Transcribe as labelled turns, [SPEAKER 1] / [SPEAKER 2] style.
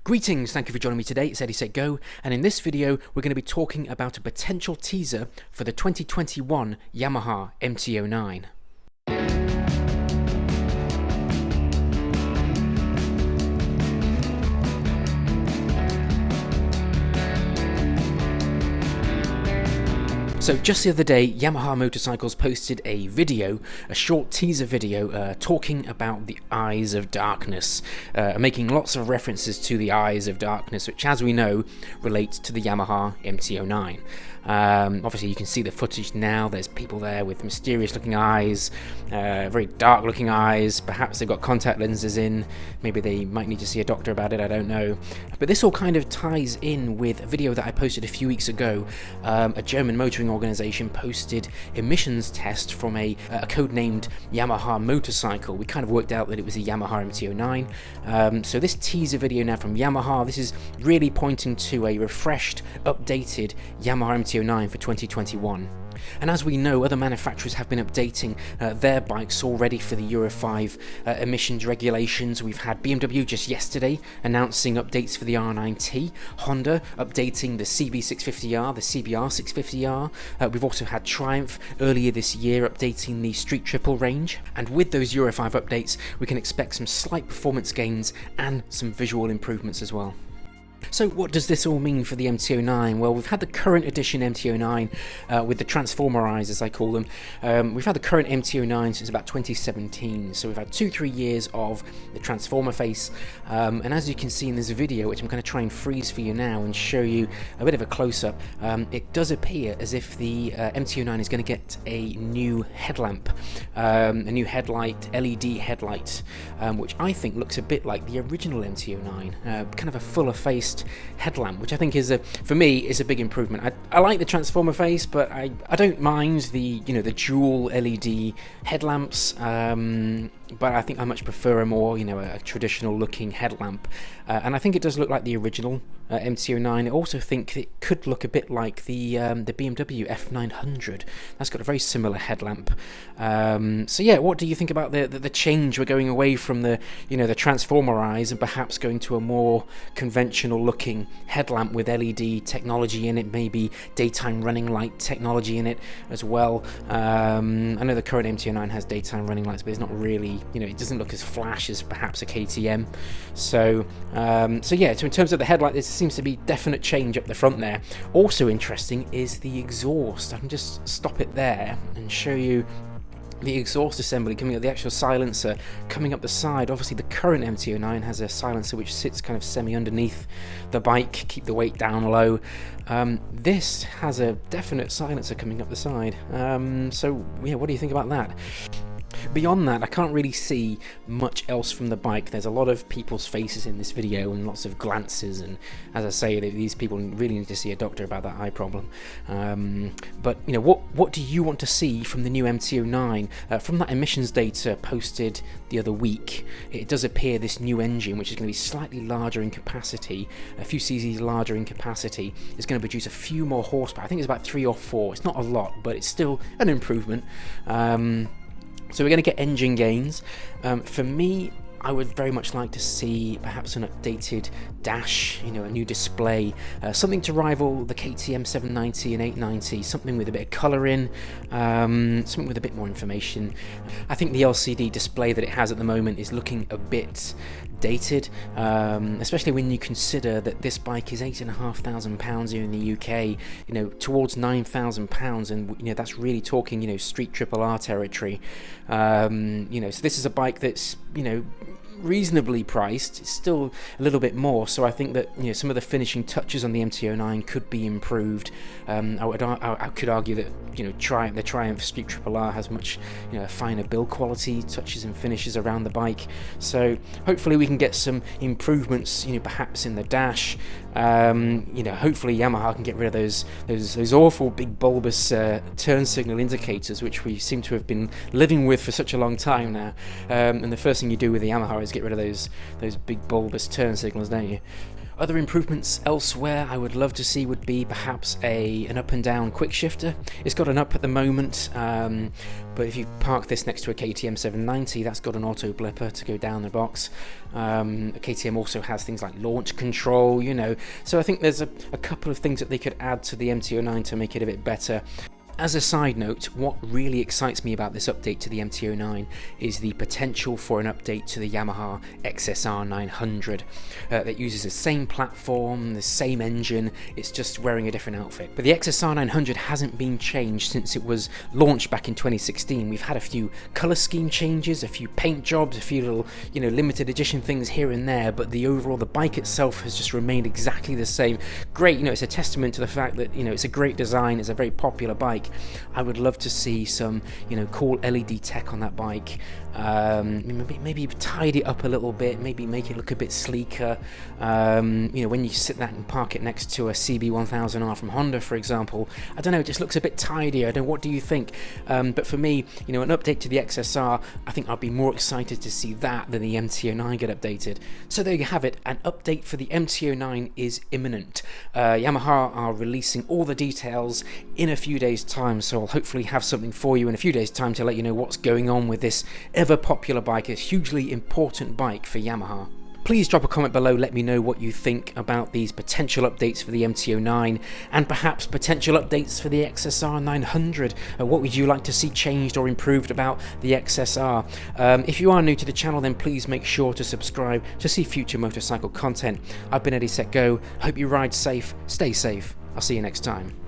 [SPEAKER 1] Greetings, thank you for joining me today. It's Eddiesetgo, and in this video we're going to be talking about a potential teaser for the 2021 Yamaha MT09. So just the other day, Yamaha Motorcycles posted a video, a short teaser video, talking about the Eyes of Darkness, making lots of references to the Eyes of Darkness, which, as we know, relates to the Yamaha MT09. Obviously you can see the footage now. There's people there with mysterious looking eyes, very dark looking eyes. Perhaps they've got contact lenses in, maybe they might need to see a doctor about it, I don't know. But this all kind of ties in with a video that I posted a few weeks ago. A German motoring organization posted emissions test from a codenamed Yamaha motorcycle. We kind of worked out that it was a Yamaha MT09. So this teaser video now from Yamaha, this is really pointing to a refreshed, updated Yamaha MT09 for 2021. And as we know, other manufacturers have been updating their bikes already for the Euro 5 emissions regulations. We've had BMW just yesterday announcing updates for the R9T, Honda updating the CB650R, the CBR650R. We've also had Triumph earlier this year updating the Street Triple range. And with those Euro 5 updates, we can expect some slight performance gains and some visual improvements as well. So what does this all mean for the MT09? Well, we've had the current edition MT09 with the transformer eyes, as I call them. We've had the current MT09 since about 2017, so we've had 2-3 years of the transformer face. And as you can see in this video, which I'm going to try and freeze for you now and show you a bit of a close-up, it does appear as if the MT09 is going to get a new headlamp, a new headlight, LED headlight, which I think looks a bit like the original MT09, kind of a fuller-faced headlamp, which I think is for me is a big improvement. I like the transformer face, but I don't mind the the dual LED headlamps, but I think I much prefer a more a traditional looking headlamp, and I think it does look like the original MT09. I also think it could look a bit like the BMW F900. That's got a very similar headlamp. So yeah, what do you think about the change? We're going away from the the transformer eyes and perhaps going to a more conventional looking headlamp with LED technology in it, maybe daytime running light technology in it as well. I know the current MT09 has daytime running lights, but it's not really, it doesn't look as flash as perhaps a KTM. So yeah, so in terms of the headlight, there seems to be definite change up the front there. Also interesting is the exhaust. I can just stop it there and show you the exhaust assembly coming up, the actual silencer coming up the side. Obviously the current MT09 has a silencer which sits kind of semi underneath the bike, keep the weight down low. This has a definite silencer coming up the side. So yeah, what do you think about that? Beyond that, I can't really see much else from the bike. There's a lot of people's faces in this video and lots of glances, and as I say, these people really need to see a doctor about that eye problem. But what do you want to see from the new MT09? From that emissions data posted the other week, it does appear this new engine, which is going to be slightly larger in capacity, a few cc's larger in capacity, is going to produce a few more horsepower. I think it's about 3 or 4. It's not a lot, but it's still an improvement. So we're going to get engine gains. For me, I would very much like to see perhaps an updated dash, a new display, something to rival the KTM 790 and 890, something with a bit of colour in, something with a bit more information. I think the LCD display that it has at the moment is looking a bit dated, especially when you consider that this bike is £8,500 here in the UK, towards £9,000, and that's really talking, Street Triple R territory. So this is a bike that's, reasonably priced. It's still a little bit more, so I think that some of the finishing touches on the MT09 could be improved. I could argue that the Triumph Street Triple R has much finer build quality, touches and finishes around the bike. So hopefully we can get some improvements, perhaps in the dash. Hopefully Yamaha can get rid of those awful big bulbous turn signal indicators, which we seem to have been living with for such a long time now. And the first thing you do with the Yamaha is get rid of those big bulbous turn signals, don't you? Other improvements elsewhere I would love to see would be perhaps an up and down quick shifter. It's got an up at the moment, but if you park this next to a KTM 790, that's got an auto blipper to go down the box. KTM also has things like launch control, you know, so I think there's a couple of things that they could add to the MT09 to make it a bit better. As a side note, what really excites me about this update to the MT09 is the potential for an update to the Yamaha XSR 900 that uses the same platform, the same engine, it's just wearing a different outfit. But the XSR 900 hasn't been changed since it was launched back in 2016. We've had a few colour scheme changes, a few paint jobs, a few little, you know, limited edition things here and there, but the bike itself has just remained exactly the same. Great, you know, it's a testament to the fact that, you know, it's a great design, it's a very popular bike. I would love to see some, you know, cool LED tech on that bike. Maybe tidy it up a little bit, maybe make it look a bit sleeker. You know, when you sit that and park it next to a CB1000R from Honda, for example, I don't know, it just looks a bit tidier. I don't know, what do you think? But for me, you know, an update to the XSR, I think I'd be more excited to see that than the MT09 get updated. So there you have it, an update for the MT09 is imminent. Yamaha are releasing all the details in a few days' time, so I'll hopefully have something for you in a few days' time to let you know what's going on with this ever popular bike, a hugely important bike for Yamaha. Please drop a comment below, let me know what you think about these potential updates for the MT09 and perhaps potential updates for the XSR 900. What would you like to see changed or improved about the XSR? If you are new to the channel, then please make sure to subscribe to see future motorcycle content. I've been Eddiesetgo, hope you ride safe, stay safe, I'll see you next time.